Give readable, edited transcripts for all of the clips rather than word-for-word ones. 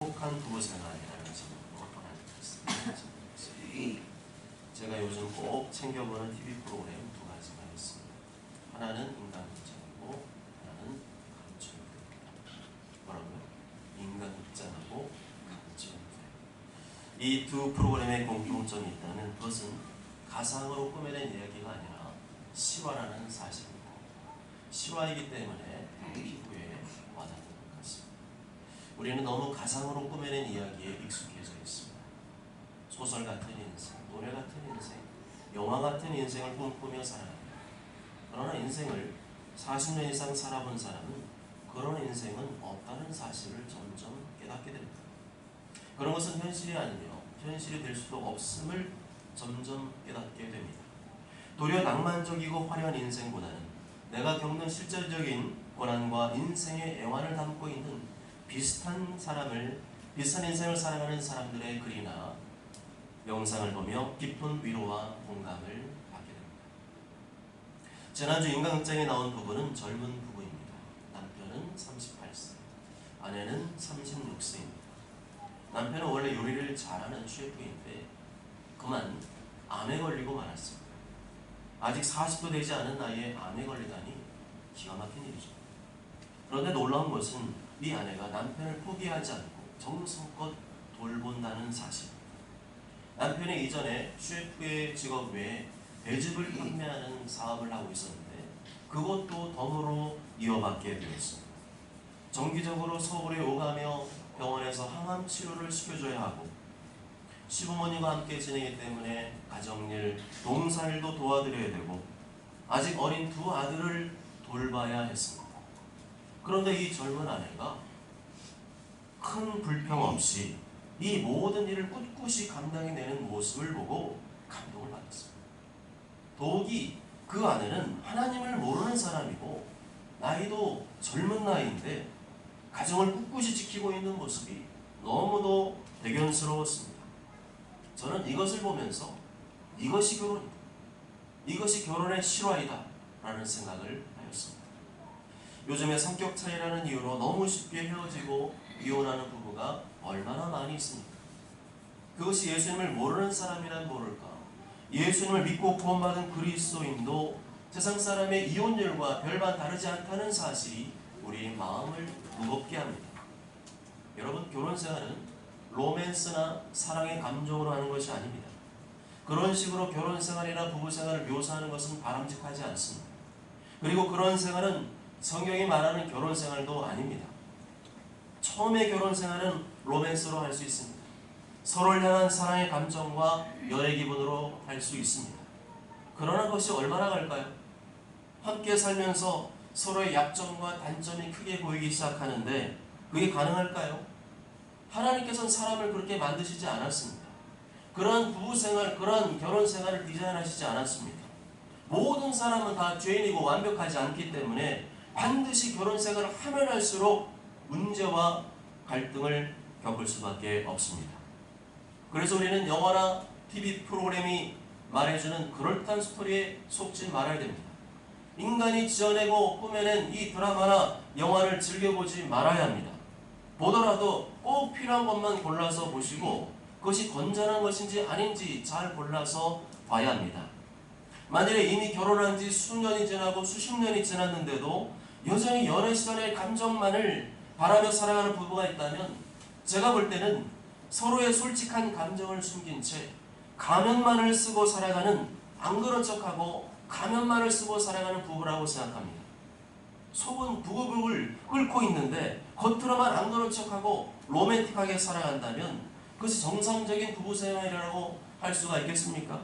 행복한 부부 생활이라는 제목으로 하겠습니다. 제가 요즘 꼭 챙겨보는 TV 프로그램 두 가지가 있습니다. 하나는 인간극장이고 하나는 강철입니다. 뭐라고요? 인간극장하고 강철입니다. 이 두 프로그램의 공통점이 있다는 것은 가상으로 꾸며낸 이야기가 아니라 실화라는 사실입니다. 실화이기 때문에 피부에 와닿는 것 같습니다. 우리는 너무 가상으로 꾸며낸 이야기에 익숙해져 있습니다. 소설 같은 인생, 노래 같은 인생, 영화 같은 인생을 꿈꾸며 살아갑니다. 그러나 인생을 40년 이상 살아본 사람은 그런 인생은 없다는 사실을 점점 깨닫게 됩니다. 그런 것은 현실이 아니며 현실이 될 수도 없음을 점점 깨닫게 됩니다. 도리어 낭만적이고 화려한 인생보다는 내가 겪는 실질적인 고난과 인생의 애환을 담고 있는 비슷한 인생을 살아가는 사람들의 글이나 영상을 보며 깊은 위로와 공감을 받게 됩니다. 지난주 인간극장에 나온 부부는 젊은 부부입니다. 남편은 38세, 아내는 36세입니다. 남편은 원래 요리를 잘하는 셰프인데 그만 암에 걸리고 말았습니다. 아직 40도 되지 않은 나이에 암에 걸리다니 기가 막힌 일이죠. 그런데 놀라운 것은 이 아내가 남편을 포기하지 않고 정성껏 돌본다는 사실. 남편이 이전에 셰프의 직업 외에 배즙을 판매하는 사업을 하고 있었는데 그것도 덤으로 이어받게 되었습니다. 정기적으로 서울에 오가며 병원에서 항암 치료를 시켜줘야 하고 시부모님과 함께 지내기 때문에 가정일, 농사일도 도와드려야 되고 아직 어린 두 아들을 돌봐야 했습니다. 그런데 이 젊은 아내가 큰 불평 없이 이 모든 일을 꿋꿋이 감당해내는 모습을 보고 감동을 받았습니다. 더욱이 그 아내는 하나님을 모르는 사람이고 나이도 젊은 나이인데 가정을 꿋꿋이 지키고 있는 모습이 너무도 대견스러웠습니다. 저는 이것을 보면서 이것이 결혼이다. 이것이 결혼의 실화이다 라는 생각을 하였습니다. 요즘에 성격 차이라는 이유로 너무 쉽게 헤어지고 이혼하는 부부가 얼마나 많이 있습니까? 그것이 예수님을 모르는 사람이란 모를까? 예수님을 믿고 구원받은 그리스도인도 세상 사람의 이혼율과 별반 다르지 않다는 사실이 우리의 마음을 무겁게 합니다. 여러분, 결혼생활은 로맨스나 사랑의 감정으로 하는 것이 아닙니다. 그런 식으로 결혼생활이나 부부생활을 묘사하는 것은 바람직하지 않습니다. 그리고 그런 생활은 성경이 말하는 결혼생활도 아닙니다. 처음에 결혼생활은 로맨스로 할 수 있습니다. 서로를 향한 사랑의 감정과 연애 기분으로 할 수 있습니다. 그러나 그것이 얼마나 갈까요? 함께 살면서 서로의 약점과 단점이 크게 보이기 시작하는데 그게 가능할까요? 하나님께서는 사람을 그렇게 만드시지 않았습니다. 그러한 부부생활, 그러한 결혼생활을 디자인하시지 않았습니다. 모든 사람은 다 죄인이고 완벽하지 않기 때문에 반드시 결혼생활을 하면 할수록 문제와 갈등을 겪을 수밖에 없습니다. 그래서 우리는 영화나 TV 프로그램이 말해주는 그럴듯한 스토리에 속지 말아야 됩니다. 인간이 지어내고 꾸며낸 이 드라마나 영화를 즐겨보지 말아야 합니다. 보더라도 꼭 필요한 것만 골라서 보시고 그것이 건전한 것인지 아닌지 잘 골라서 봐야 합니다. 만일에 이미 결혼한 지 수년이 지나고 수십 년이 지났는데도 여전히 연애 시절의 감정만을 바라며 살아가는 부부가 있다면 제가 볼 때는 서로의 솔직한 감정을 숨긴 채 가면만을 쓰고 살아가는 안 그런 척하고 가면만을 쓰고 살아가는 부부라고 생각합니다. 속은 부글부글 끓고 있는데 겉으로만 안 그런 척하고 로맨틱하게 살아간다면 그것이 정상적인 부부생활이라고 할 수가 있겠습니까?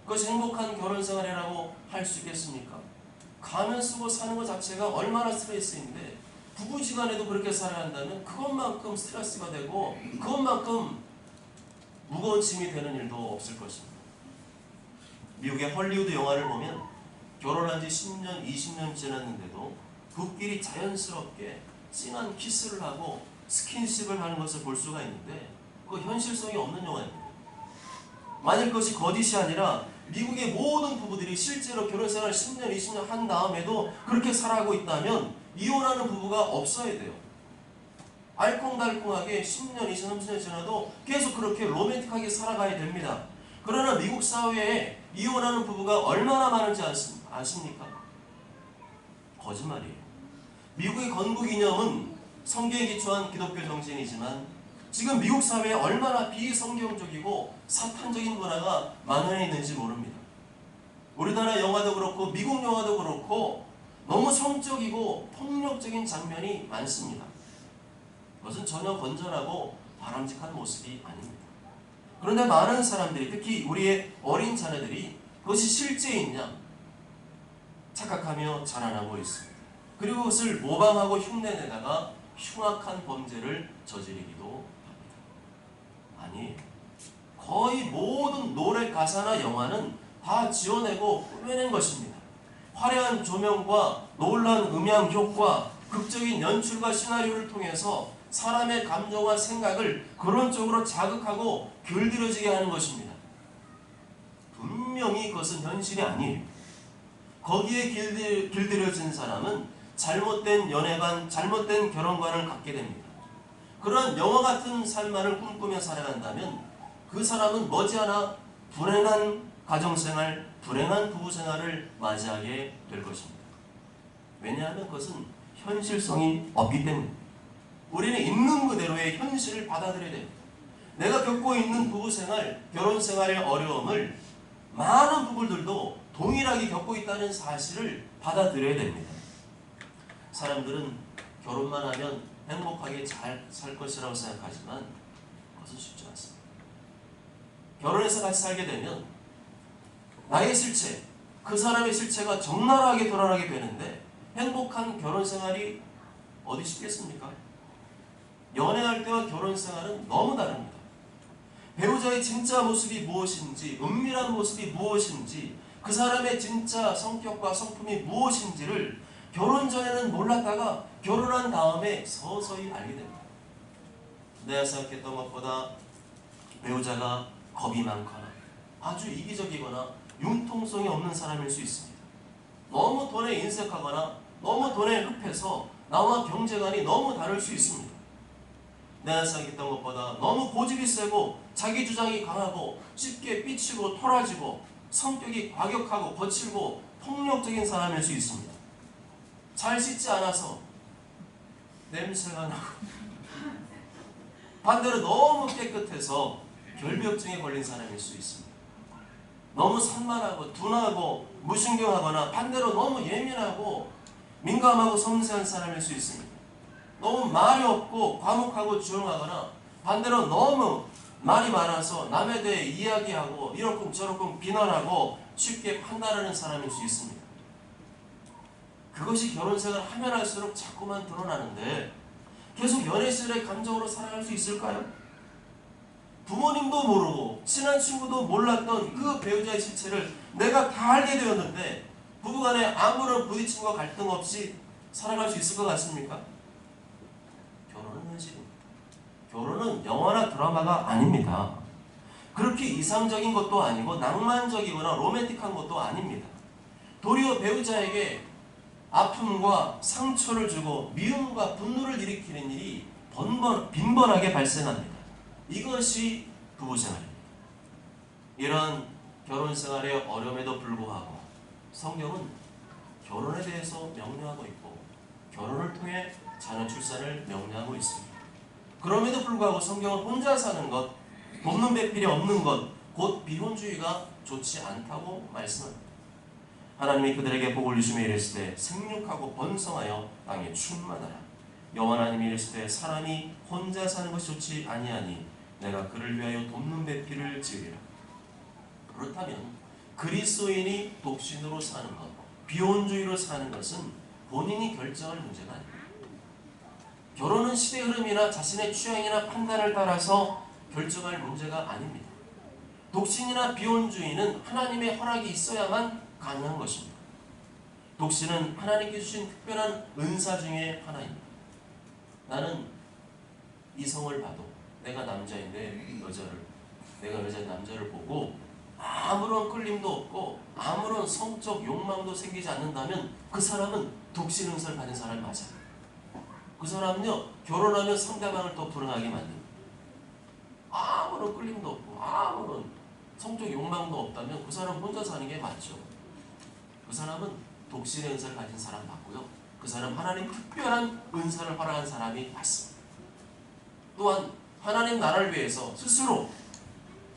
그것이 행복한 결혼생활이라고 할 수 있겠습니까? 가면 쓰고 사는 것 자체가 얼마나 스트레스인데 부부지간에도 그렇게 살아간다면 그것만큼 스트레스가 되고 그것만큼 무거운 짐이 되는 일도 없을 것입니다. 미국의 헐리우드 영화를 보면 결혼한 지 10년, 20년 지났는데도 부부끼리 자연스럽게 진한 키스를 하고 스킨십을 하는 것을 볼 수가 있는데 그거 현실성이 없는 영화입니다. 만일 그것이 거짓이 아니라 미국의 모든 부부들이 실제로 결혼생활 10년, 20년 한 다음에도 그렇게 살아가고 있다면 이혼하는 부부가 없어야 돼요. 알콩달콩하게 10년, 20년, 30년 지나도 계속 그렇게 로맨틱하게 살아가야 됩니다. 그러나 미국 사회에 이혼하는 부부가 얼마나 많은지 아십니까? 거짓말이에요. 미국의 건국 이념은 성경에 기초한 기독교 정신이지만 지금 미국 사회에 얼마나 비성경적이고 사탄적인 문화가 만연해 있는지 모릅니다. 우리나라 영화도 그렇고 미국 영화도 그렇고 너무 성적이고 폭력적인 장면이 많습니다. 그것은 전혀 건전하고 바람직한 모습이 아닙니다. 그런데 많은 사람들이, 특히 우리의 어린 자녀들이 그것이 실제이냐 착각하며 자라나고 있습니다. 그리고 그것을 모방하고 흉내내다가 흉악한 범죄를 저지르기도 합니다. 아니, 거의 모든 노래 가사나 영화는 다 지어내고 꾸며낸 것입니다. 화려한 조명과 놀라운 음향 효과, 극적인 연출과 시나리오를 통해서 사람의 감정과 생각을 그런 쪽으로 자극하고 길들여지게 하는 것입니다. 분명히 그것은 현실이 아니에요. 거기에 길들여진 사람은 잘못된 연애관, 잘못된 결혼관을 갖게 됩니다. 그런 영화 같은 삶만을 꿈꾸며 살아간다면 그 사람은 머지않아 불행한 가정생활, 불행한 부부생활을 맞이하게 될 것입니다. 왜냐하면 그것은 현실성이 없기 때문입니다. 우리는 있는 그대로의 현실을 받아들여야 됩니다. 내가 겪고 있는 부부생활, 결혼생활의 어려움을 많은 부부들도 동일하게 겪고 있다는 사실을 받아들여야 됩니다. 사람들은 결혼만 하면 행복하게 잘 살 것이라고 생각하지만 그것은 쉽지 않습니다. 결혼해서 같이 살게 되면 나의 실체, 그 사람의 실체가 적나라하게 드러나게 되는데 행복한 결혼생활이 어디 쉽겠습니까? 연애할 때와 결혼생활은 너무 다릅니다. 배우자의 진짜 모습이 무엇인지, 은밀한 모습이 무엇인지, 그 사람의 진짜 성격과 성품이 무엇인지를 결혼 전에는 몰랐다가 결혼한 다음에 서서히 알게 됩니다. 내가 생각했던 것보다 배우자가 겁이 많거나 아주 이기적이거나 융통성이 없는 사람일 수 있습니다. 너무 돈에 인색하거나 너무 돈에 흡해서 나와 경제관이 너무 다를 수 있습니다. 내가 생각했던 것보다 너무 고집이 세고 자기 주장이 강하고 쉽게 삐치고 토라지고 성격이 과격하고 거칠고 폭력적인 사람일 수 있습니다. 잘 씻지 않아서 냄새가 나고 반대로 너무 깨끗해서 결벽증에 걸린 사람일 수 있습니다. 너무 산만하고 둔하고 무신경하거나 반대로 너무 예민하고 민감하고 섬세한 사람일 수 있습니다. 너무 말이 없고 과묵하고 조용하거나 반대로 너무 말이 많아서 남에 대해 이야기하고 이러쿵 저러쿵 비난하고 쉽게 판단하는 사람일 수 있습니다. 그것이 결혼생활 하면 할수록 자꾸만 드러나는데 계속 연애 시절의 감정으로 살아갈 수 있을까요? 부모님도 모르고 친한 친구도 몰랐던 그 배우자의 실체를 내가 다 알게 되었는데 부부간에 아무런 부딪힘과 갈등 없이 살아갈 수 있을 것 같습니까? 결혼은 현실입니다. 결혼은 영화나 드라마가 아닙니다. 그렇게 이상적인 것도 아니고 낭만적이거나 로맨틱한 것도 아닙니다. 도리어 배우자에게 아픔과 상처를 주고 미움과 분노를 일으키는 일이 빈번하게 발생합니다. 이것이 부부생활입니다. 이런 결혼생활의 어려움에도 불구하고 성경은 결혼에 대해서 명령하고 있고 결혼을 통해 자녀 출산을 명령하고 있습니다. 그럼에도 불구하고 성경은 혼자 사는 것, 돕는 배필이 없는 것, 곧 비혼주의가 좋지 않다고 말씀합니다. 하나님이 그들에게 복을 주시며 이르시되 생육하고 번성하여 땅에 충만하라. 여호와 하나님이 이르시되 사람이 혼자 사는 것이 좋지 아니하니 내가 그를 위하여 돕는 배필을 지으리라. 그렇다면 그리스도인이 독신으로 사는 것, 비혼주의로 사는 것은 본인이 결정할 문제가 아닙니다. 결혼은 시대 흐름이나 자신의 취향이나 판단을 따라서 결정할 문제가 아닙니다. 독신이나 비혼주의는 하나님의 허락이 있어야만 가능한 것입니다. 독신은 하나님께 주신 특별한 은사 중에 하나입니다. 나는 이성을 봐도 내가 남자인데 내가 남자를 보고 아무런 끌림도 없고 아무런 성적 욕망도 생기지 않는다면 그 사람은 독신 은사를 받은 사람이 맞아요. 그 사람은요 결혼하면 상대방을 더 불안하게 만듭니다. 아무런 끌림도 없고 아무런 성적 욕망도 없다면 그 사람 혼자 사는 게 맞죠. 그 사람은 독신의 은사를 가진 사람 맞고요. 그 사람 하나님 특별한 은사를 허락한 사람이 맞습니다. 또한 하나님 나라를 위해서 스스로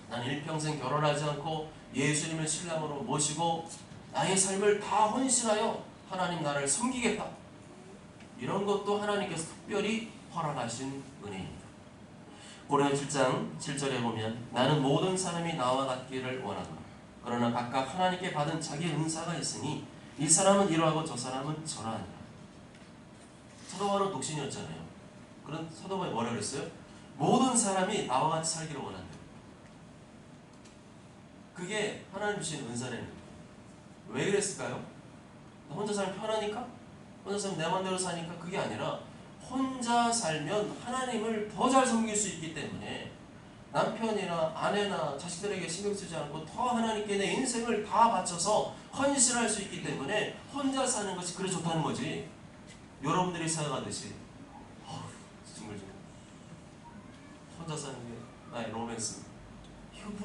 난 일평생 결혼하지 않고 예수님을 신랑으로 모시고 나의 삶을 다 헌신하여 하나님 나라를 섬기겠다. 이런 것도 하나님께서 특별히 허락하신 은혜입니다. 고린도서 7장 7절에 보면 나는 모든 사람이 나와 같기를 원하노라. 그러나 각각 하나님께 받은 자기 은사가 있으니 이 사람은 이러하고 저 사람은 저러하니라. 사도 바울은 독신이었잖아요. 그런 사도 바울이 뭐라 그랬어요? 모든 사람이 나와 같이 살기를 원한대요. 그게 하나님 주신 은사라는 거예요. 왜 그랬을까요? 혼자 살면 편하니까? 혼자 살면 내 맘대로 사니까? 그게 아니라 혼자 살면 하나님을 더 잘 섬길 수 있기 때문에 남편이나 아내나 자식들에게 신경 쓰지 않고 더 하나님께 내 인생을 다 바쳐서 헌신할 수 있기 때문에 혼자 사는 것이 그래 좋다는 거지. 여러분들이 생각하듯이 정말 혼자 사는 게 나의 로맨스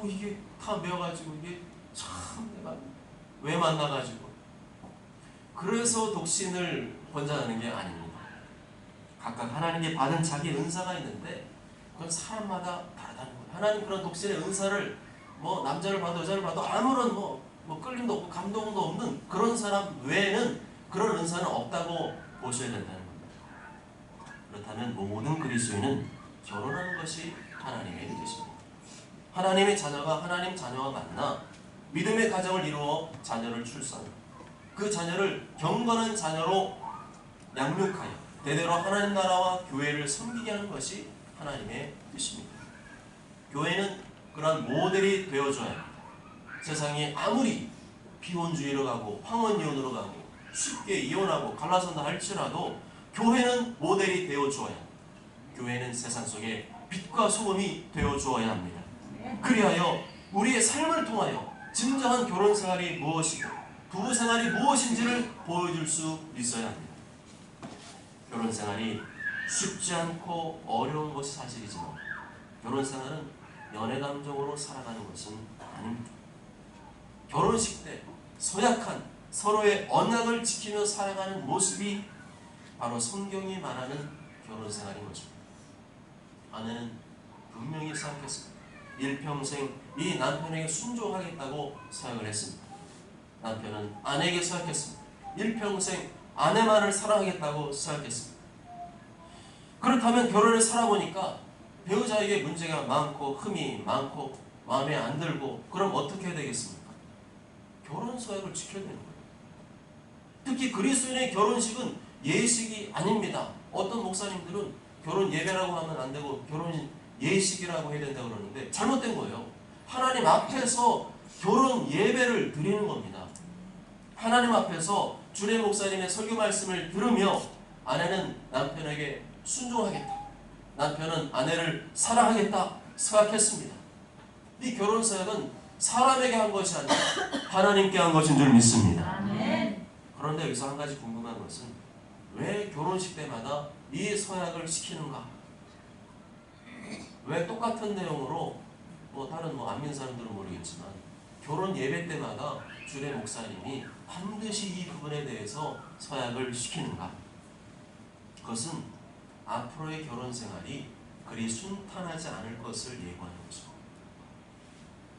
이게 다 메어가지고 이게 참 내가 왜 만나가지고 그래서 독신을 권장하는 게 아닙니다. 각각 하나님께 받은 자기 은사가 있는데 그건 사람마다 다르다는 거예요. 하나님 그런 독신의 은사를 뭐 남자를 봐도 여자를 봐도 아무런 뭐 끌림도 없고 감동도 없는 그런 사람 외에는 그런 은사는 없다고 보셔야 된다는 겁니다. 그렇다면 모든 그리스도인은 결혼하는 것이 하나님의 뜻입니다. 하나님의 자녀가 하나님 자녀와 만나 믿음의 가정을 이루어 자녀를 출산하고 그 자녀를 경건한 자녀로 양육하여 대대로 하나님 나라와 교회를 섬기게 하는 것이 하나님의 뜻입니다. 교회는 그런 모델이 되어줘야 합니다. 세상이 아무리 비혼주의로 가고 황혼이혼으로 가고 쉽게 이혼하고 갈라선다 할지라도 교회는 모델이 되어주어야 합니다. 교회는 세상 속에 빛과 소금이 되어주어야 합니다. 그리하여 우리의 삶을 통하여 진정한 결혼생활이 무엇이고 부부생활이 무엇인지를 보여줄 수 있어야 합니다. 결혼생활이 쉽지 않고 어려운 것이 사실이지만 결혼생활은 연애감정으로 살아가는 것은 아닙니다. 결혼식 때 소약한 서로의 언약을 지키며 살아가는 모습이 바로 성경이 말하는 결혼생활인 것입니다. 아내는 분명히 생각했습니다. 일평생 이 남편에게 순종하겠다고 생각을 했습니다. 남편은 아내에게 생각했습니다. 일평생 아내만을 사랑하겠다고 생각했습니다. 그렇다면 결혼을 살아보니까 배우자에게 문제가 많고 흠이 많고 마음에 안 들고 그럼 어떻게 해야 되겠습니까? 결혼 서약을 지켜야 되는 거예요. 특히 그리스도인의 결혼식은 예식이 아닙니다. 어떤 목사님들은 결혼 예배라고 하면 안 되고 결혼 예식이라고 해야 된다고 그러는데 잘못된 거예요. 하나님 앞에서 결혼 예배를 드리는 겁니다. 하나님 앞에서 주례 목사님의 설교 말씀을 들으며 아내는 남편에게 순종하겠다. 남편은 아내를 사랑하겠다 생각했습니다. 이 결혼 서약은 사람에게 한 것이 아니라 하나님께 한 것인 줄 믿습니다. 그런데 여기서 한 가지 궁금한 것은 왜 결혼식 때마다 이 서약을 시키는가? 왜 똑같은 내용으로 다른 안 믿는 사람들은 모르겠지만 결혼 예배 때마다 주례 목사님이 반드시 이 부분에 대해서 서약을 시키는가? 그것은 앞으로의 결혼 생활이 그리 순탄하지 않을 것을 예고하는 것입니다.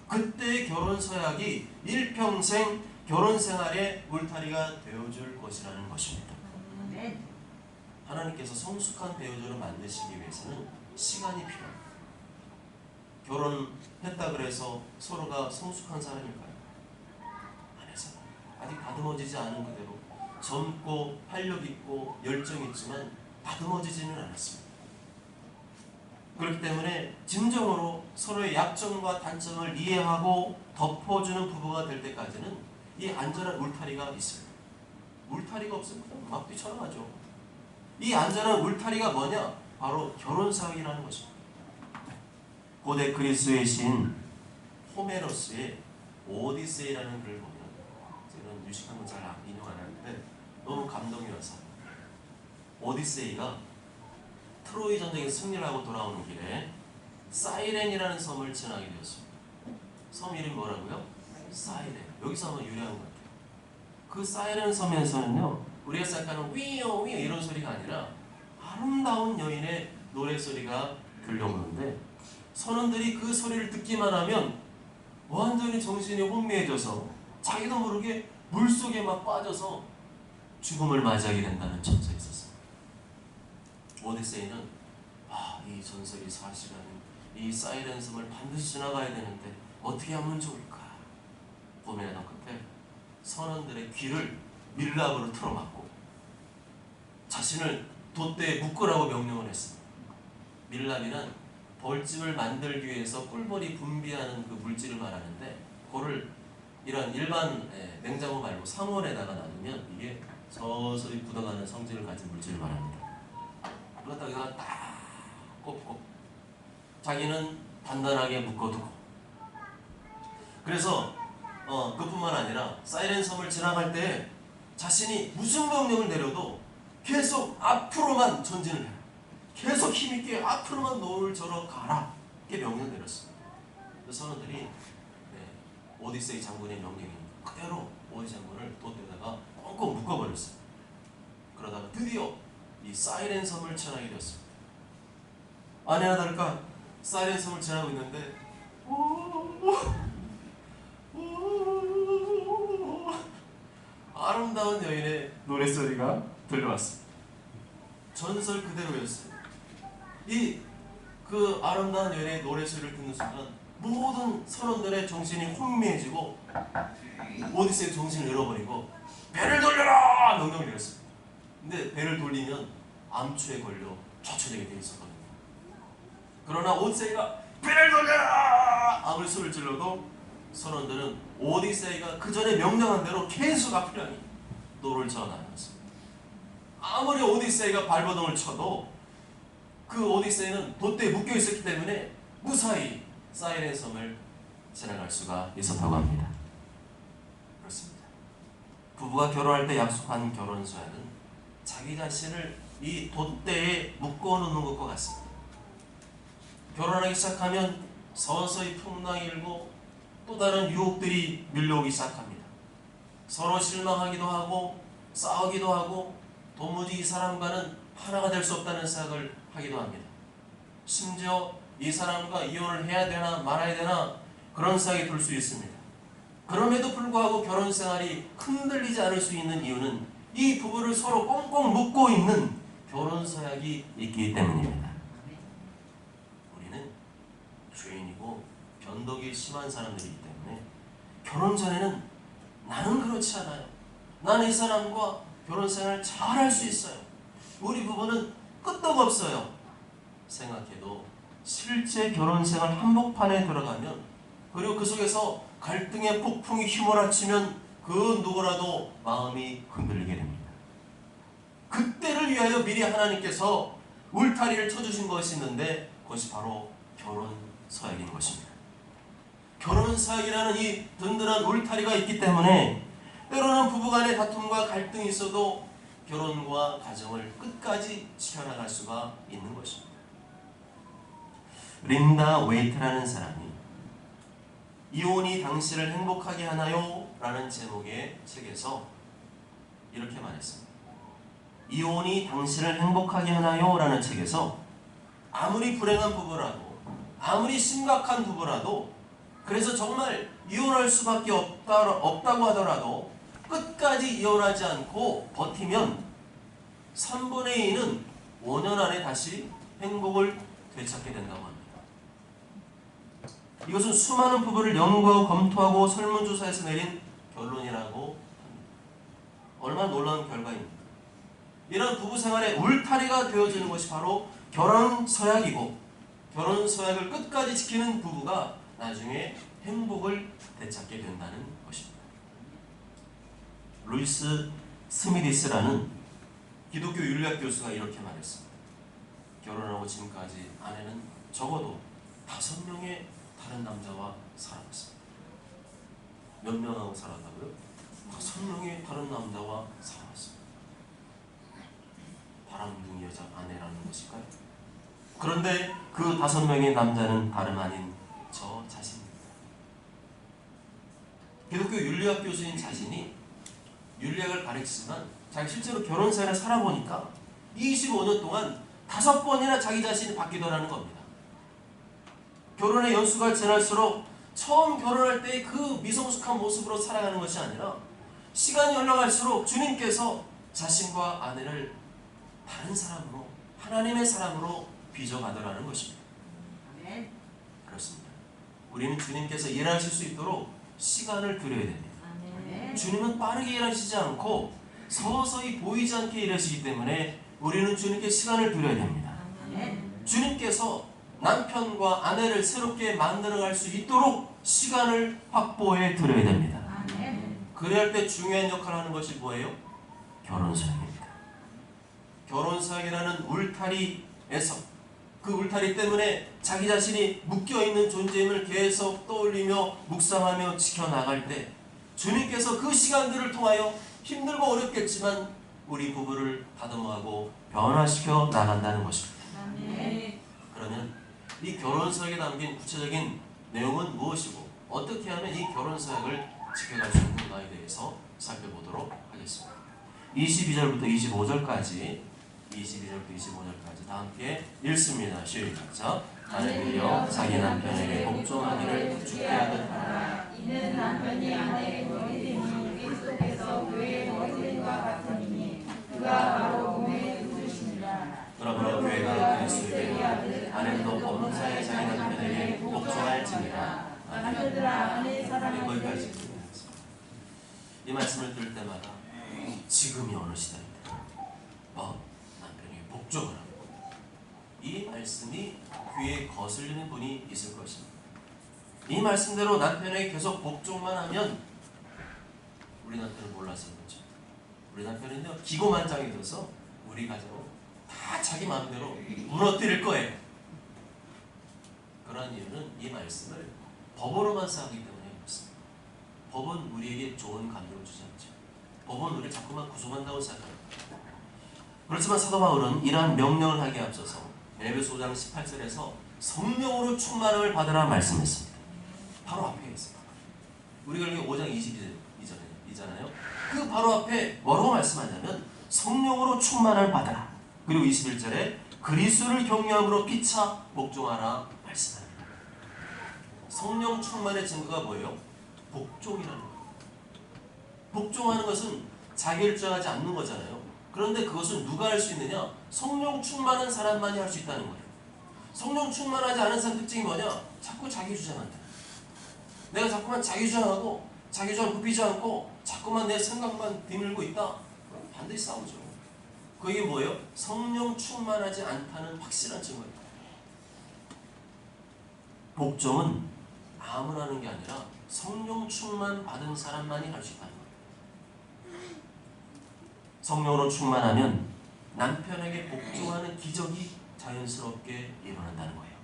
그때의 결혼 서약이 일평생 결혼 생활의 울타리가 되어줄 것이라는 것입니다. 하나님께서 성숙한 배우자를 만드시기 위해서는 시간이 필요합니다. 결혼했다 그래서 서로가 성숙한 사람일까요? 아니죠. 아직 다듬어지지 않은 그대로 젊고 활력 있고 열정 있지만 다듬어지지는 않았습니다. 그렇기 때문에 진정으로 서로의 약점과 단점을 이해하고 덮어주는 부부가 될 때까지는 이 안전한 울타리가 있어요. 울타리가 없으면 그냥 막 뛰쳐나가죠. 이 안전한 울타리가 뭐냐? 바로 결혼사역이라는 것입니다. 고대 그리스의 시인 호메로스의 오디세이라는 글을 보면 저는 유식한 건 잘 인용 안 하는데 너무 감동이 와서 오디세이가 트로이 전쟁에 승리를 하고 돌아오는 길에 사이렌이라는 섬을 지나게 되었습니다. 섬 이름이 뭐라고요? 사이렌. 여기서 한번 유래한 것 같아요. 그 사이렌 섬에서는요, 우리가 생각하는 위요 위요 이런 소리가 아니라 아름다운 여인의 노래소리가 들려오는데, 선원들이 그 소리를 듣기만 하면 완전히 정신이 혼미해져서 자기도 모르게 물속에 막 빠져서 죽음을 맞이하게 된다는 전설이 있었어요. 오디세이는 이 전설이 사실은 이 사이렌 섬을 반드시 지나가야 되는데 어떻게 하면 좋을까 고민하던 끝에 선원들의 귀를 밀랍으로 틀어막고 자신을 돛대에 묶으라고 명령을 했습니다. 밀랍이란 벌집을 만들기 위해서 꿀벌이 분비하는 그 물질을 말하는데, 그거를 이런 일반 냉장고 말고 상온에다가 놔두면 이게 서서히 굳어가는 성질을 가진 물질을 말합니다. 그러다가 딱 꼽고 자기는 단단하게 묶어두고, 그래서 그뿐만 아니라 사이렌 섬을 지나갈 때 자신이 무슨 명령을 내려도 계속 앞으로만 전진을 해요. 계속 힘있게 앞으로만 노를 저러 가라 이렇게 명령을 내렸습니다. 선원들이 오디세이 장군의 명령인 그대로 오디세이 장군을 돛대에다가 꽁꽁 묶어버렸어요. 그러다가 드디어 이 사이렌 섬을 지나게 되었습니다. 아니나 다를까 사이렌 섬을 지나고 있는데 아름다운 여인의 노랫소리가 들려왔습니다. 전설 그대로였어요. 그 아름다운 여인의 노랫소리를 듣는 순간 모든 선원들의 정신이 혼미해지고 오디세이 정신을 잃어버리고 배를 돌려라! 명령을 내렸습니다. 근데 배를 돌리면 암초에 걸려 좌초되게 되어 있었거든요. 그러나 오디세이가 배를 돌려라! 아무리 소리를 질러도 선원들은 오디세이가 그 전에 명령한 대로 계속 앞이라니 노를 저어나갔습니다. 아무리 오디세이가 발버둥을 쳐도 그 오디세이는 돛대에 묶여 있었기 때문에 무사히 사이렌 섬을 지나갈 수가 있었다고 합니다. 그렇습니다. 부부가 결혼할 때 약속한 결혼 서약은 자기 자신을 이 돛대에 묶어놓는 것과 같습니다. 결혼하기 시작하면 서서히 풍랑이 일고 또 다른 유혹들이 밀려오기 시작합니다. 서로 실망하기도 하고 싸우기도 하고 도무지 이 사람과는 하나가 될 수 없다는 생각을 하기도 합니다. 심지어 이 사람과 이혼을 해야 되나 말아야 되나 그런 생각이 들 수 있습니다. 그럼에도 불구하고 결혼 생활이 흔들리지 않을 수 있는 이유는 이 부부를 서로 꽁꽁 묶고 있는 결혼 서약이 있기 때문입니다. 우리는 죄인이고 변덕이 심한 사람들이기 때문에 결혼 전에는 나는 그렇지 않아요. 나는 이 사람과 결혼 생활을 잘할 수 있어요. 우리 부부는 끄떡없어요. 생각해도 실제 결혼 생활 한복판에 들어가면, 그리고 그 속에서 갈등의 폭풍이 휘몰아치면 그 누구라도 마음이 흔들리게 됩니다. 그때를 위하여 미리 하나님께서 울타리를 쳐주신 것이 있는데 그것이 바로 결혼 서약인 것입니다. 결혼 서약이라는 이 든든한 울타리가 있기 때문에 때로는 부부간의 다툼과 갈등이 있어도 결혼과 가정을 끝까지 지켜나갈 수가 있는 것입니다. 린다 웨이트라는 사람이 이혼이 당신을 행복하게 하나요? 라는 제목의 책에서 이렇게 말했습니다. 이혼이 당신을 행복하게 하나요? 라는 책에서 아무리 불행한 부부라도, 아무리 심각한 부부라도, 그래서 정말 이혼할 수밖에 없다고 하더라도 끝까지 이혼하지 않고 버티면 3분의 2는 5년 안에 다시 행복을 되찾게 된다고 합니다. 이것은 수많은 부부를 연구하고 검토하고 설문조사에서 내린 결론이라고 합니다. 얼마나 놀라운 결과입니다. 이런 부부 생활의 울타리가 되어지는 것이 바로 결혼 서약이고, 결혼 서약을 끝까지 지키는 부부가 나중에 행복을 되찾게 된다는 것입니다. 루이스 스미디스라는 기독교 윤리학 교수가 이렇게 말했습니다. 결혼하고 지금까지 아내는 적어도 5명의 다른 남자와 살아봤습니다. 몇 명하고 살았다고요? 5명의 다른 남자와 살아봤습니다. 바람둥이 여자 아내라는 것일까요? 그런데 그 5명의 남자는 다름 아닌 저 자신입니다. 기독교 윤리학 교수인 자신이 윤리학을 가르치지만 자기 실제로 결혼 생활을 살아보니까 25년 동안 5번이나 자기 자신이 바뀌더라는 겁니다. 결혼의 연수가 지날수록 처음 결혼할 때의 그 미성숙한 모습으로 살아가는 것이 아니라 시간이 흘러갈수록 주님께서 자신과 아내를 다른 사람으로, 하나님의 사람으로 빚어가더라는 것입니다. 아멘. 그렇습니다. 우리는 주님께서 일하실 수 있도록 시간을 드려야 됩니다. 아멘. 주님은 빠르게 일하시지 않고 서서히 보이지 않게 일하시기 때문에 우리는 주님께 시간을 드려야 됩니다. 아멘. 주님께서 남편과 아내를 새롭게 만들어갈 수 있도록 시간을 확보해 드려야 됩니다. 아멘. 그래야 할 때 중요한 역할을 하는 것이 뭐예요? 결혼사역입니다. 결혼사역이라는 울타리에서 그 울타리 때문에 자기 자신이 묶여있는 존재임을 계속 떠올리며 묵상하며 지켜나갈 때 주님께서 그 시간들을 통하여 힘들고 어렵겠지만 우리 부부를 다듬어하고 변화시켜 나간다는 것입니다. 아멘. 그러면 이 결혼사역에 담긴 구체적인 내용은 무엇이고 어떻게 하면 이 결혼사역을 지켜갈 수 있는가에 대해서 살펴보도록 하겠습니다. 22절부터 25절까지 다 함께 읽습니다. 시작. 아내들여 자기 남편에게 복종하기를 주께 하듯 하라. 이는 남편이 아내의 머리됨이 그리스도께서 교회의 머리됨과 같으니 그가 바로 몸의 그릇이니라. 그러므로 교회가 그리스도에게 아내도 범사에 자기 남편에게 복종할지니라. 아내들아 아내의 사랑을 거기까지 읽습니다. 이 말씀을 들을 때마다 지금이 어느 시대입니다. 남편에게 복종하라. 이 말씀이 귀에 거슬리는 분이 있을 것입니다. 이 말씀대로 남편에게 계속 복종만 하면 우리 남편은 몰라서 그렇죠. 우리 남편은요 기고만장해져서 우리 가정을 다 자기 마음대로 무너뜨릴 거예요. 그러한 이유는 이 말씀을 법으로만 사하기 때문에 그렇습니다. 법은 우리에게 좋은 감동을 주지 않죠. 법은 우리를 자꾸만 구속한다고 생각합니다. 그렇지만 사도 바울은 이러한 명령을 하기에 앞서서 에베소 5장 18절에서 성령으로 충만함을 받으라 말씀했습니다. 바로 앞에 있습니다. 우리가 여기 5장 22절이잖아요. 그 바로 앞에 뭐라고 말씀하냐면 성령으로 충만함을 받으라. 그리고 21절에 그리스도를 경외함으로 피차 복종하라 말씀합니다. 성령 충만의 증거가 뭐예요? 복종이라는 거예요. 복종하는 것은 자결정하지 않는 거잖아요. 그런데 그것은 누가 할 수 있느냐? 성령 충만한 사람만이 할 수 있다는 거예요. 성령 충만하지 않은 사람 특징이 뭐냐? 자꾸 자기 주장한다. 내가 자꾸만 자기 주장하고 자기 주장 굽히지 않고 자꾸만 내 생각만 뒤밀고 있다. 반드시 싸우죠. 그게 뭐예요? 성령 충만하지 않다는 확실한 증거예요. 복종은 아무나 하는 게 아니라 성령 충만 받은 사람만이 할 수 있다는 거예요. 성령으로 충만하면 남편에게 복종하는 기적이 자연스럽게 일어난다는 거예요.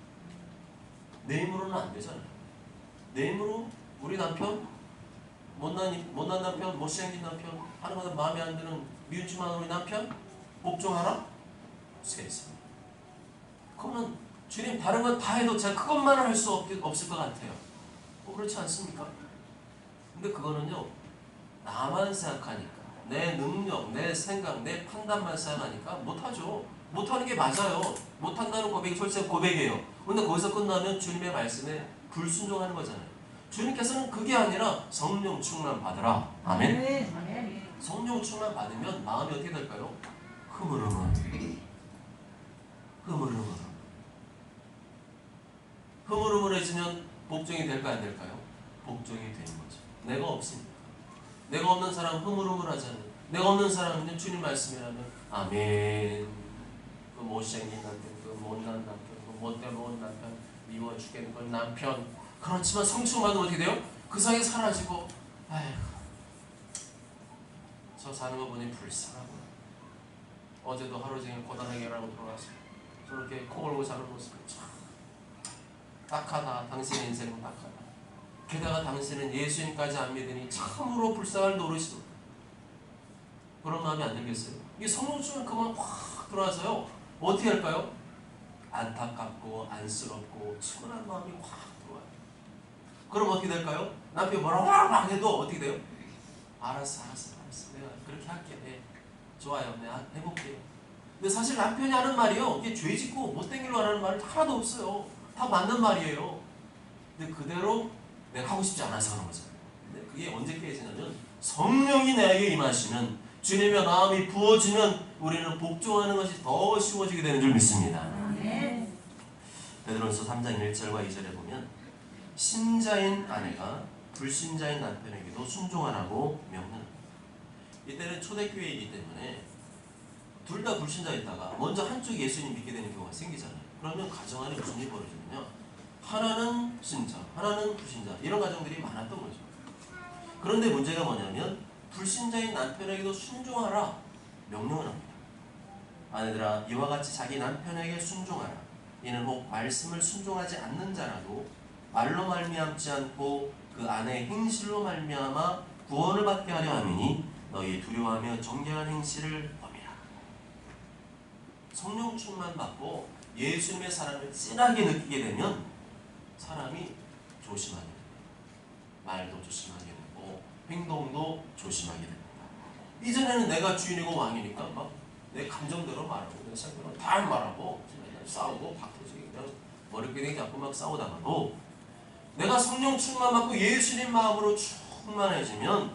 내 힘으로는 안 되잖아요. 내 힘으로 우리 남편, 못난 남편, 못생긴 남편, 하는 것은 마음에 안 드는 미운짓만 우리 남편 복종하라? 세상. 그러면 주님 다른 건 다 해도 제가 그것만은 할 수 없을 것 같아요. 그렇지 않습니까? 근데 그거는요 나만 생각하니까 내 능력, 내 생각, 내 판단만 생각하니까 못하죠. 못하는 게 맞아요. 못한다는 고백이 솔직히 고백이에요. 그런데 거기서 끝나면 주님의 말씀에 불순종하는 거잖아요. 주님께서는 그게 아니라 성령 충만 받으라. 아멘. 성령 충만 받으면 마음이 어떻게 될까요? 흐물흐물해지면 복종이 될까 안 될까요? 복종이 되는 거죠. 내가 없으니까. 내가 없는 사람 흐물흐물하잖아요. 내가 없는 사람은 주님 말씀이라면 아멘. 그 못생긴 남편, 그 못난 남편, 그 못된 남편, 미워 죽겠는 그 남편. 그렇지만 성충만은 어떻게 돼요? 그 사이에 사라지고 아이고 저 사는 거 보니 불쌍하구나. 어제도 하루 종일 고단하게 일하고 들어와서 저렇게 코 골고 사는 모습이 참 딱하다. 당신의 인생은 딱하다. 게다가 당신은 예수님까지 안 믿으니 참으로 불쌍할 노릇이다. 그런 마음이 안 들겠어요? 이 성령 충만 그만 확 들어와서요 어떻게 할까요? 안타깝고 안쓰럽고 측은한 마음이 확 들어와요. 그럼 어떻게 될까요? 남편이 뭐라고 막 해도 어떻게 돼요? 알았어. 내가 그렇게 할게. 네. 좋아요. 내가 해볼게요. 근데 사실 남편이 하는 말이요, 이게 죄짓고 못된 길로 하는 말은 하나도 없어요. 다 맞는 말이에요. 근데 그대로 내가 하고 싶지 않아서 하는 거잖아요. 근데 그게 언제 깨지냐면 성령이 내게 임하시면, 주님의 마음이 부어지면 우리는 복종하는 것이 더 쉬워지게 되는 줄 믿습니다. 베드로전서 3장 1절과 2절에 보면 신자인 아내가 불신자인 남편에게도 순종하라고 명령합니다. 이때는 초대교회이기 때문에 둘 다 불신자였다가 먼저 한쪽이 예수님 믿게 되는 경우가 생기잖아요. 그러면 가정 안에 무슨 일이 벌어지냐면 하나는 신자, 하나는 불신자, 이런 가정들이 많았던 거죠. 그런데 문제가 뭐냐면 불신자인 남편에게도 순종하라 명령을 합니다. 아내들아, 이와 같이 자기 남편에게 순종하라. 이는 혹 말씀을 순종하지 않는 자라도 말로 말미암지 않고 그 아내의 행실로 말미암아 구원을 받게 하려 함이니 너희 두려워하며 정결한 행실을 범이라. 성령 충만 받고 예수님의 사랑을 진하게 느끼게 되면 사람이 조심하게 됩니다. 말도 조심하게 되고 행동도 조심하게 됩니다. 이전에는 내가 주인이고 왕이니까 막 내 감정대로 말하고 내 생각대로 다 말하고 싸우고 박터지게 그냥 머리끼리 잡고 막 싸우다가도 내가 성령 충만 받고 예수님 마음으로 충만해지면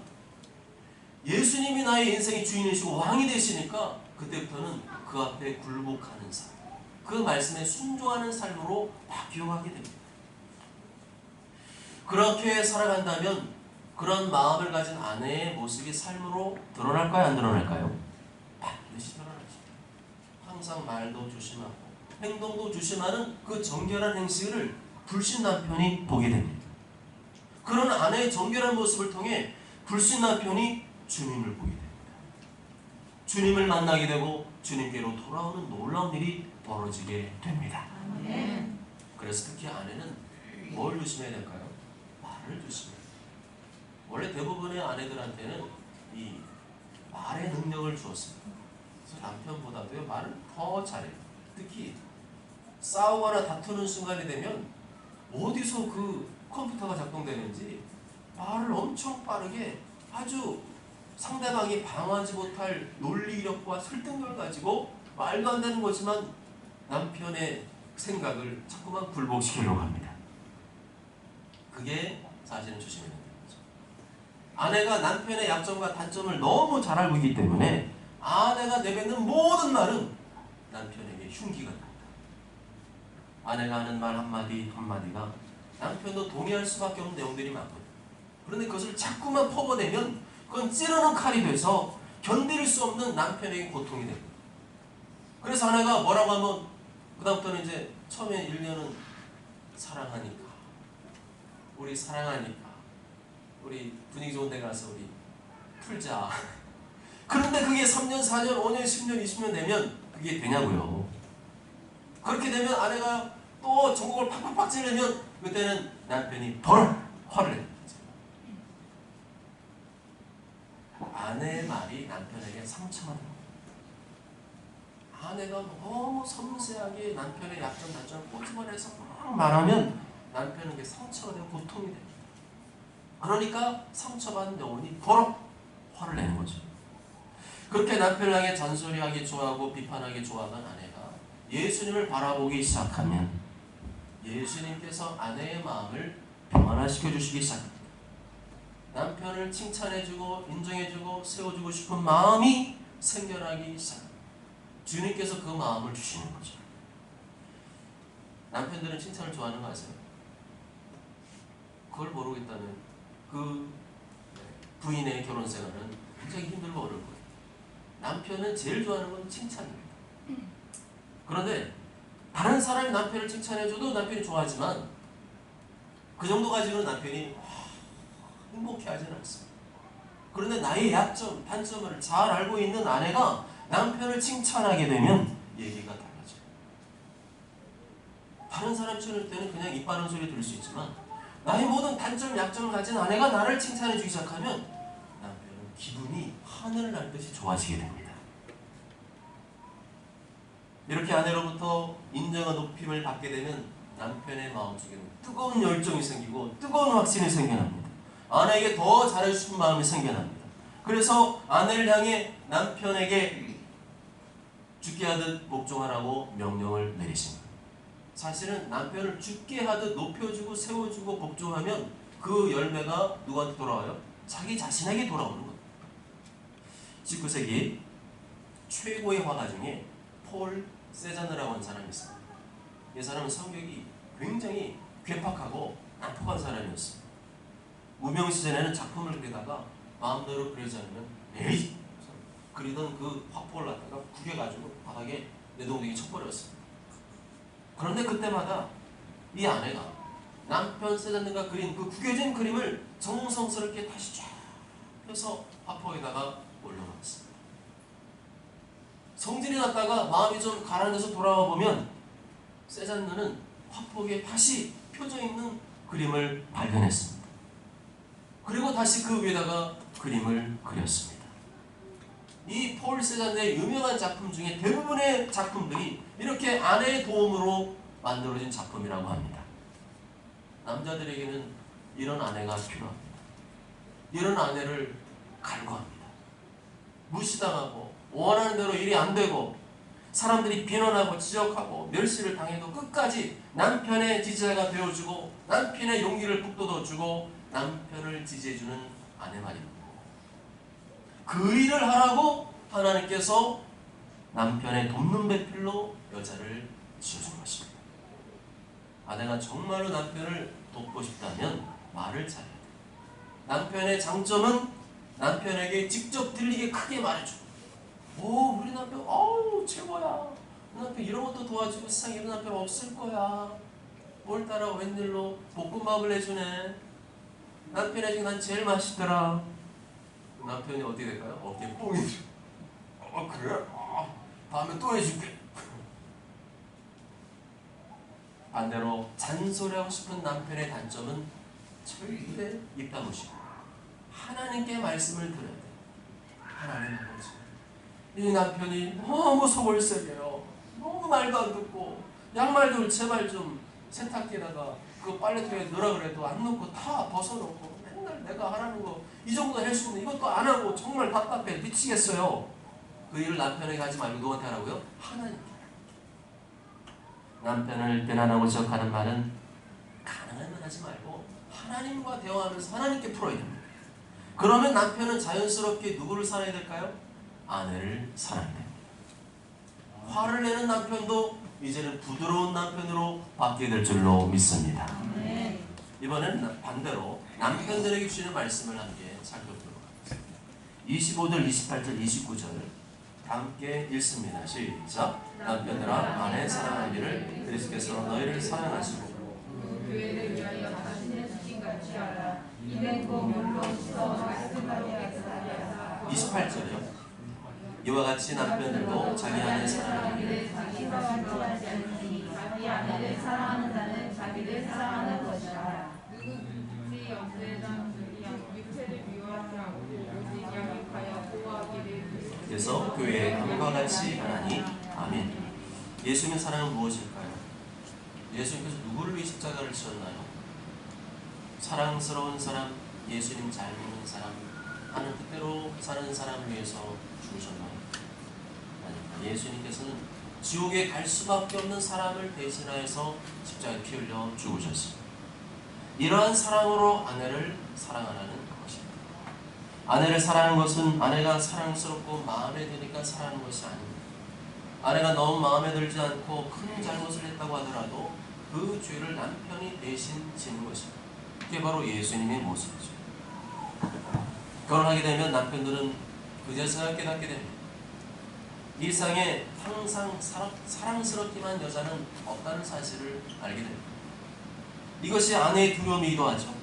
예수님이 나의 인생의 주인이시고 왕이 되시니까 그때부터는 그 앞에 굴복하는 삶, 그 말씀에 순종하는 삶으로 바뀌어가게 됩니다. 그렇게 살아간다면 그런 마음을 가진 아내의 모습이 삶으로 드러날까요? 안 드러날까요? 반드시 드러나죠. 항상 말도 조심하고 행동도 조심하는 그 정결한 행실을 불신 남편이 보게 됩니다. 그런 아내의 정결한 모습을 통해 불신 남편이 주님을 보게 됩니다. 주님을 만나게 되고 주님께로 돌아오는 놀라운 일이 벌어지게 됩니다. 그래서 특히 아내는 뭘 조심해야 될까요? 말을 조심해야 돼요. 원래 대부분의 아내들한테는 이 말의 능력을 주었습니다. 그래서 남편보다도 말을 더 잘해요. 특히 싸우거나 다투는 순간이 되면 어디서 그 컴퓨터가 작동되는지 말을 엄청 빠르게 아주 상대방이 방어하지 못할 논리력과 설득력을 가지고 말도 안 되는 거지만 남편의 생각을 자꾸만 굴복시키려고 합니다. 그게 사실은 조심해야 되는 거죠. 아내가 남편의 약점과 단점을 너무 잘 알고 있기 때문에 아내가 내뱉는 모든 말은 남편에게 흉기가 됩니다. 아내가 하는 말 한마디 한마디가 남편도 동의할 수밖에 없는 내용들이 많거든요. 그런데 그것을 자꾸만 퍼버내면 그건 찌르는 칼이 돼서 견딜 수 없는 남편에게 고통이 됩니다. 그래서 아내가 뭐라고 하면 그다음부터는 이제 처음에 1년은 사랑하니까, 우리 사랑하니까, 우리 분위기 좋은 데 가서 우리 풀자. 그런데 그게 3년, 4년, 5년, 10년, 20년 되면 그게 되냐고요. 그렇게 되면 아내가 또 전국을 팍팍팍 찌르면 그때는 남편이 덜 화를 내는 거죠. 아내의 말이 남편에게 상처가 됩니다. 아내가 너무 섬세하게 남편의 약점, 단점을 꼬집어내서 막 말하면 남편은 그게 상처가 되고 고통이 됩니다. 그러니까 상처받은 영혼이 버럭 화를 내는 거죠. 그렇게 남편을 향해 잔소리하기 좋아하고 비판하기 좋아하던 아내가 예수님을 바라보기 시작하면 예수님께서 아내의 마음을 평안화시켜 주시기 시작합니다. 남편을 칭찬해주고 인정해주고 세워주고 싶은 마음이 생겨나기 시작합니다. 주님께서 그 마음을 주시는 거죠. 남편들은 칭찬을 좋아하는 거 아세요? 그걸 모르고 있다면 그 부인의 결혼 생활은 굉장히 힘들고 어려울 거예요. 남편은 제일 좋아하는 건 칭찬입니다. 그런데 다른 사람이 남편을 칭찬해줘도 남편이 좋아하지만 그 정도 가지고는 남편이 행복해하지는 않습니다. 그런데 나의 약점, 단점을 잘 알고 있는 아내가 남편을 칭찬하게 되면 얘기가 달라져요. 다른 사람 칭찬할 때는 그냥 입 바른 소리 들을 수 있지만 나의 모든 단점, 약점을 가진 아내가 나를 칭찬해주기 시작하면 남편은 기분이 하늘을 날 듯이 좋아지게 됩니다. 이렇게 아내로부터 인정과 높임을 받게 되면 남편의 마음속에는 뜨거운 열정이 생기고 뜨거운 확신이 생겨납니다. 아내에게 더 잘해주고 싶은 마음이 생겨납니다. 그래서 아내를 향해 남편에게 죽게 하듯 복종하라고 명령을 내리십니다. 사실은 남편을 죽게 하듯 높여주고 세워주고 복종하면 그 열매가 누구한테 돌아와요? 자기 자신에게 돌아오는 거예요. 19세기 최고의 화가 중에 폴 세자느라고 하는 사람이 있습니다. 이 사람은 성격이 굉장히 괴팍하고 난폭한 사람이었습니다. 무명시절에는 작품을 그리다가 마음대로 그리지 않으면 에이! 그리던 그 화폭을 갖다가 구겨가지고 바닥에 내동댕이 쳐버렸습니다. 그런데 그때마다 이 아내가 남편 세자느가 그린 그 구겨진 그림을 정성스럽게 다시 쫙 펴서 화폭에다가 올려놓았습니다. 성질이 났다가 마음이 좀 가라앉아서 돌아와 보면 세잔느는 화폭에 다시 펴져 있는 그림을 발견했습니다. 그리고 다시 그 위에다가 그림을 그렸습니다. 이 폴 세잔느의 유명한 작품 중에 대부분의 작품들이 이렇게 아내의 도움으로 만들어진 작품이라고 합니다. 남자들에게는 이런 아내가 필요합니다. 이런 아내를 갈구합니다. 무시당하고 원하는 대로 일이 안 되고 사람들이 비난하고 지적하고 멸시를 당해도 끝까지 남편의 지지자가 되어주고 남편의 용기를 북돋워주고 남편을 지지해주는 아내 말입니다. 그 일을 하라고 하나님께서 남편의 돕는 배필로 여자를 지어준 것입니다. 아내가 정말로 남편을 돕고 싶다면 말을 잘해야 돼요. 남편의 장점은 남편에게 직접 들리게 크게 말해주고, 오 우리 남편 어우 최고야, 우리 남편 이런 것도 도와주고 세상에 이런 남편 없을 거야, 뭘 따라 웬일로 볶음밥을 해주네, 남편의 중에 난 제일 맛있더라. 남편이 어떻게 될까요? 어깨 뽕이 들어. 그래? 다음에 또 해줄게. 반대로 잔소리하고 싶은 남편의 단점은 절대 입 다무시고 하나님께 말씀을 들어야 돼요. 하나님 아버지, 이 남편이 너무 속을 새겨요. 너무 말도 안 듣고 양말도 제발 좀 세탁기에다가 그 빨래통에 넣으라 그래도 안 넣고 다 벗어놓고 맨날 내가 하라는 거 이 정도 할 수 있는 이것도 안 하고 정말 답답해 미치겠어요. 그 일을 남편에게 하지 말고 누구한테 하라고요? 하나님께. 남편을 비난하고 지적하는 말은 가능하면 하지 말고 하나님과 대화하면서 하나님께 풀어야 됩니다. 그러면 남편은 자연스럽게 누구를 사랑해야 될까요? 아내를 사랑해야 됩니다. 화를 내는 남편도 이제는 부드러운 남편으로 바뀌게 될 줄로 믿습니다. 이번에는 반대로 남편들에게 주시는 말씀을 함께 살펴보도록 하겠습니다. 25절, 28절, 29절 다 함께 읽습니다. 시작. 남편들아 아내 사랑하기를 그리스도께서 너희를 사랑하시고 교회를 위하여 자신의 수신같이 하라. 이는 곧 물로 씻어 말씀하게 하사 28절이요. 이와 같이 남편들도 자기 아내 사랑하기를 자기 사랑을 좋아하지 않으니 자기 아내를 사랑하는 자는 자기를 사랑하는 것이라. 누구든지 염세자들이 육체를 미워하지 않고 오직 양육하여 보호하기를. 그래서 교회에 함과 같이 하나니 아멘. 예수님의 사랑은 무엇일까요? 예수님께서 누구를 위해 십자가를 지었나요? 사랑스러운 사람, 예수님 잘 믿는 사람, 하는 뜻대로 사는 사람을 위해서 죽으셨나요? 아닙니다. 예수님께서는 지옥에 갈 수밖에 없는 사람을 대신하여서 십자가에 피 흘려 죽으셨습니다. 이러한 사랑으로 아내를 사랑하라는 것입니다. 아내를 사랑하는 것은 아내가 사랑스럽고 마음에 드니까 사랑하는 것이 아닙니다. 아내가 너무 마음에 들지 않고 큰 잘못을 했다고 하더라도 그 죄를 남편이 대신 지는 것입니다. 그게 바로 예수님의 모습이죠. 결혼하게 되면 남편들은 그제서야 깨닫게 됩니다. 이 세상에 항상 사랑스럽기만 여자는 없다는 사실을 알게 됩니다. 이것이 아내의 두려움이기도 하죠.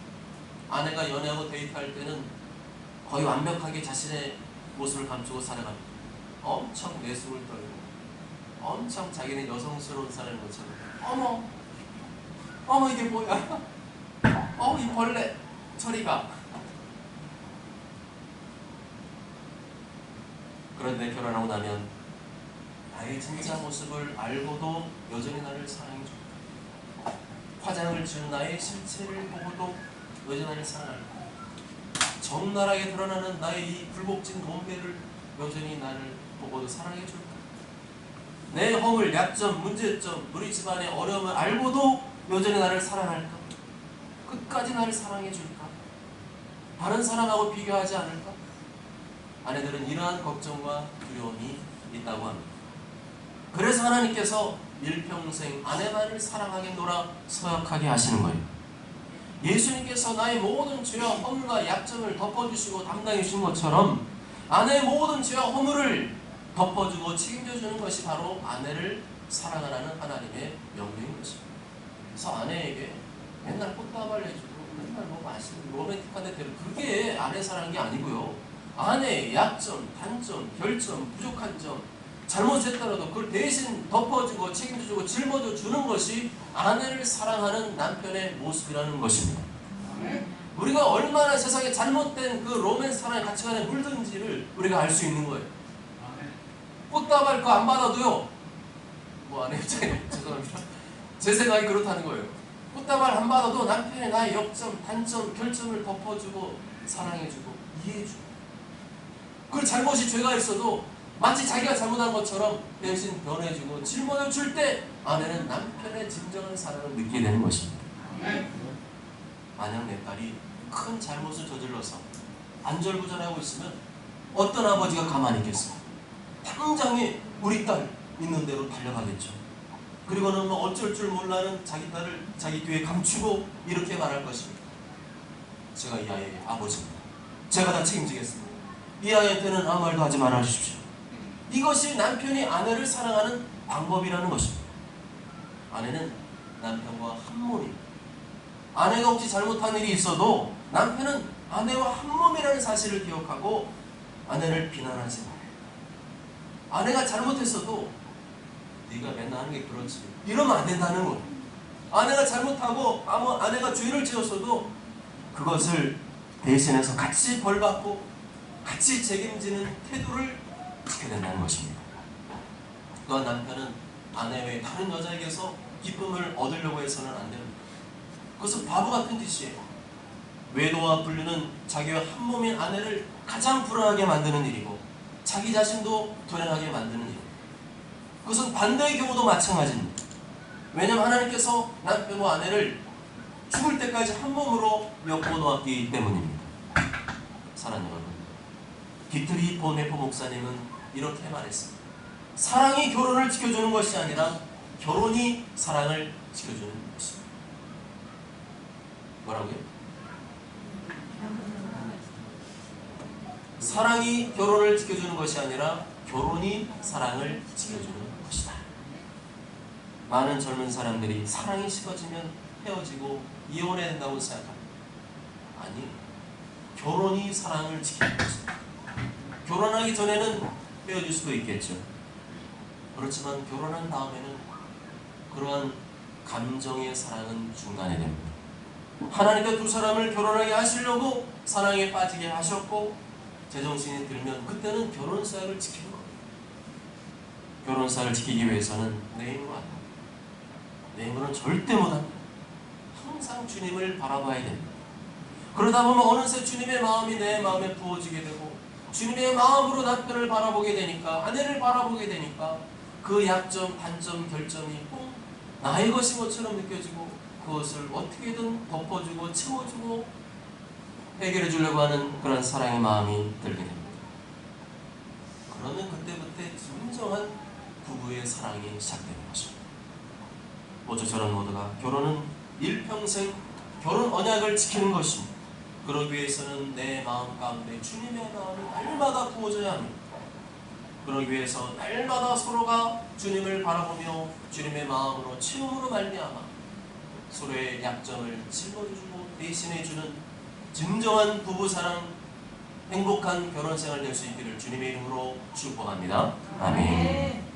아내가 연애하고 데이트할 때는 거의 완벽하게 자신의 모습을 감추고 살아갑니다. 엄청 내숭을 떨고 엄청 자기는 여성스러운 사람인 것처럼 어머 이게 뭐야, 이 벌레 저리 가. 그런데 결혼하고 나면 나의 진짜 모습을 알고도 여전히 나를 사랑해 줄까? 화장을 지은 나의 실체를 보고도 여전히 나를 사랑할까? 적나라하게 드러나는 나의 이 굴곡진 몸매를 여전히 나를 보고도 사랑해 줄까? 내 허물, 약점, 문제점, 우리 집안의 어려움을 알고도 여전히 나를 사랑할까? 끝까지 나를 사랑해 줄까? 다른 사람하고 비교하지 않을까? 아내들은 이러한 걱정과 두려움이 있다고 합니다. 그래서 하나님께서 일평생 아내만을 사랑하겠노라 서약하게 하시는 거예요. 예수님께서 나의 모든 죄와 허물과 약점을 덮어주시고 담당해 주신 것처럼 아내의 모든 죄와 허물을 덮어주고 책임져주는 것이 바로 아내를 사랑하라는 하나님의 명령인 것입니다. 그래서 아내에게 맨날 꽃다발 해주고 맨날 뭐 맛있는 로맨틱한 데대로 그게 아내 사랑하는 게 아니고요. 아내의 약점, 단점, 결점, 부족한 점 잘못했더라도 그걸 대신 덮어주고 책임져주고 짊어져 주는 것이 아내를 사랑하는 남편의 모습이라는 것입니다. 우리가 얼마나 세상에 잘못된 그 로맨스 사랑의 가치관에 물든지를 우리가 알 수 있는 거예요. 꽃다발 그거 안 받아도요. 뭐 아내 입장에 죄송합니다. 제 생각이 그렇다는 거예요. 꽃다발 안 받아도 남편의 나의 역점, 단점, 결점을 덮어주고 사랑해주고 이해해주고 그 잘못이 죄가 있어도 마치 자기가 잘못한 것처럼 대신 변해주고 짊어져 줄 때 아내는 남편의 진정한 사랑을 느끼게 되는 것입니다. 만약 내 딸이 큰 잘못을 저질러서 안절부절하고 있으면 어떤 아버지가 가만히 있겠어요? 당장에 우리 딸 있는 대로 달려가겠죠. 그리고는 뭐 어쩔 줄 몰라는 자기 딸을 자기 뒤에 감추고 이렇게 말할 것입니다. 제가 이 아이의 아버지입니다. 제가 다 책임지겠습니다. 이 아이한테는 아무 말도 하지 말아 주십시오. 이것이 남편이 아내를 사랑하는 방법이라는 것입니다. 아내는 남편과 한 몸입니다. 아내가 혹시 잘못한 일이 있어도 남편은 아내와 한 몸이라는 사실을 기억하고 아내를 비난하지 말아요. 아내가 잘못했어도 네가 맨날 하는 게 그렇지 이러면 안 된다는 거예요. 아내가 잘못하고 아내가 죄를 지었어도 그것을 대신해서 같이 벌받고 같이 책임지는 태도를 지켜야 된다는 것입니다. 또한 남편은 아내 외에 다른 여자에게서 기쁨을 얻으려고 해서는 안 됩니다. 그것은 바보 같은 짓이에요. 외도와 분류는 자기와 한 몸인 아내를 가장 불안하게 만드는 일이고 자기 자신도 불안하게 만드는 일. 그것은 반대의 경우도 마찬가지입니다. 왜냐하면 하나님께서 남편과 아내를 죽을 때까지 한 몸으로 엮어놓았기 때문입니다. 사랑하는 여러분, 디트리 보네포 목사님은 이렇게 말했습니다. 사랑이 결혼을 지켜주는 것이 아니라 결혼이 사랑을 지켜주는 것입니다. 뭐라고요? 사랑이 결혼을 지켜주는 것이 아니라 결혼이 사랑을 지켜주는 것이다. 많은 젊은 사람들이 사랑이 식어지면 헤어지고 이혼해야 된다고 생각합니다. 아니, 결혼이 사랑을 지키는 것입니다. 결혼하기 전에는 헤어질 수도 있겠죠. 그렇지만 결혼한 다음에는 그러한 감정의 사랑은 중단해야 됩니다. 하나님과 두 사람을 결혼하게 하시려고 사랑에 빠지게 하셨고 제정신이 들면 그때는 결혼사를 지키는 겁니다. 결혼사를 지키기 위해서는 내 힘으로 안 합니다. 내 힘으로는 절대 못합니다. 항상 주님을 바라봐야 됩니다. 그러다 보면 어느새 주님의 마음이 내 마음에 부어지게 되고 주님의 마음으로 남편을 바라보게 되니까 아내를 바라보게 되니까 그 약점, 단점, 결점이 꼭 나의 것인 것처럼 느껴지고 그것을 어떻게든 덮어주고 채워주고 해결해 주려고 하는 그런 사랑의 마음이 들게 됩니다. 그러면 그때부터 진정한 부부의 사랑이 시작되는 것입니다. 모두처럼 모두가 결혼은 일평생 결혼 언약을 지키는 것입니다. 그러기 위해서는 내 마음 가운데 주님의 마음이 날마다 부어져야 합니다. 그러기 위해서 날마다 서로가 주님을 바라보며 주님의 마음으로 채움으로 말미암아 서로의 약점을 짊어져주고 대신해주는 진정한 부부사랑, 행복한 결혼생활 될 수 있기를 주님의 이름으로 축복합니다. 아멘.